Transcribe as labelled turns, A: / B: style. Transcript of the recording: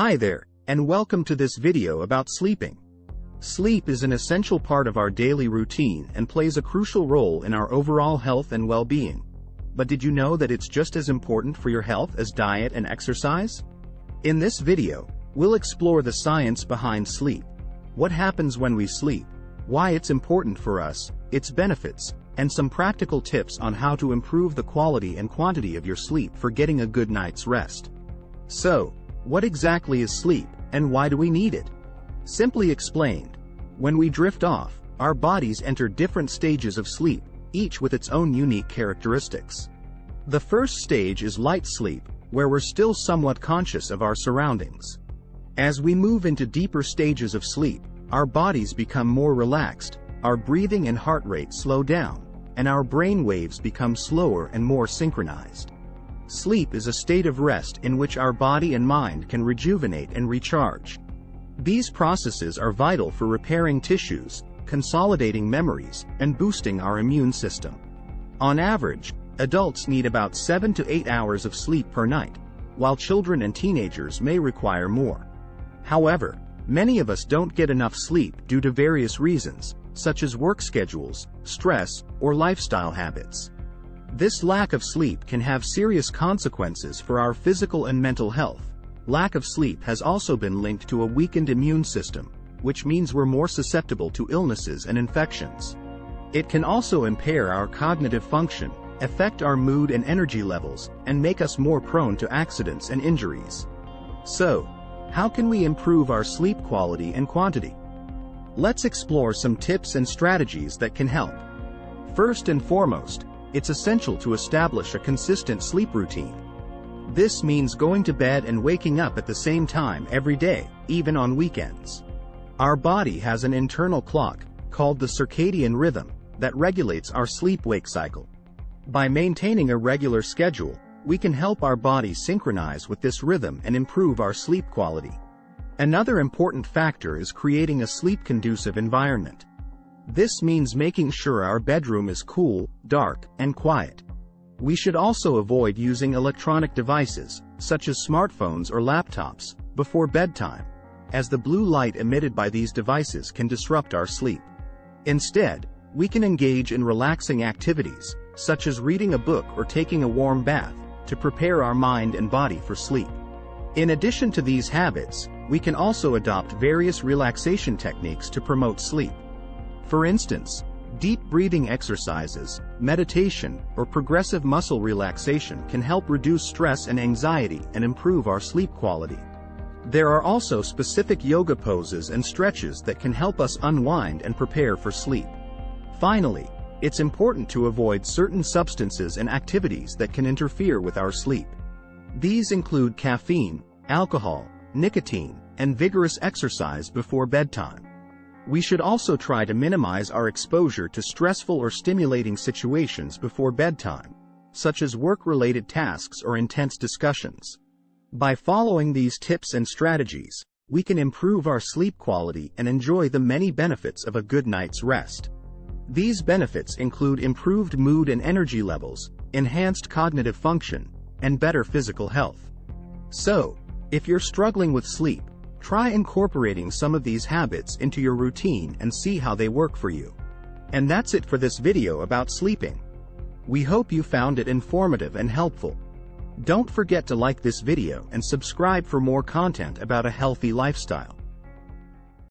A: Hi there, and welcome to this video about sleeping. Sleep is an essential part of our daily routine and plays a crucial role in our overall health and well-being. But did you know that it's just as important for your health as diet and exercise? In this video, we'll explore the science behind sleep, what happens when we sleep, why it's important for us, its benefits, and some practical tips on how to improve the quality and quantity of your sleep for getting a good night's rest. So, what exactly is sleep, and why do we need it? Simply explained, when we drift off, our bodies enter different stages of sleep, each with its own unique characteristics. The first stage is light sleep, where we're still somewhat conscious of our surroundings. As we move into deeper stages of sleep, our bodies become more relaxed, our breathing and heart rate slow down, and our brain waves become slower and more synchronized. Sleep is a state of rest in which our body and mind can rejuvenate and recharge. These processes are vital for repairing tissues, consolidating memories, and boosting our immune system. On average, adults need about 7 to 8 hours of sleep per night, while children and teenagers may require more. However, many of us don't get enough sleep due to various reasons, such as work schedules, stress, or lifestyle habits. This lack of sleep can have serious consequences for our physical and mental health. Lack of sleep has also been linked to a weakened immune system, which means we're more susceptible to illnesses and infections. It can also impair our cognitive function, affect our mood and energy levels, and make us more prone to accidents and injuries. So, how can we improve our sleep quality and quantity? Let's explore some tips and strategies that can help. First and foremost, it's essential to establish a consistent sleep routine. This means going to bed and waking up at the same time every day, even on weekends. Our body has an internal clock, called the circadian rhythm, that regulates our sleep-wake cycle. By maintaining a regular schedule, we can help our body synchronize with this rhythm and improve our sleep quality. Another important factor is creating a sleep-conducive environment. This means making sure our bedroom is cool, dark, and quiet. We should also avoid using electronic devices, such as smartphones or laptops, before bedtime, as the blue light emitted by these devices can disrupt our sleep. Instead, we can engage in relaxing activities, such as reading a book or taking a warm bath, to prepare our mind and body for sleep. In addition to these habits, we can also adopt various relaxation techniques to promote sleep. For instance, deep breathing exercises, meditation, or progressive muscle relaxation can help reduce stress and anxiety and improve our sleep quality. There are also specific yoga poses and stretches that can help us unwind and prepare for sleep. Finally, it's important to avoid certain substances and activities that can interfere with our sleep. These include caffeine, alcohol, nicotine, and vigorous exercise before bedtime. We should also try to minimize our exposure to stressful or stimulating situations before bedtime, such as work-related tasks or intense discussions. By following these tips and strategies, we can improve our sleep quality and enjoy the many benefits of a good night's rest. These benefits include improved mood and energy levels, enhanced cognitive function, and better physical health. So, if you're struggling with sleep, try incorporating some of these habits into your routine and see how they work for you. And that's it for this video about sleeping. We hope you found it informative and helpful. Don't forget to like this video and subscribe for more content about a healthy lifestyle.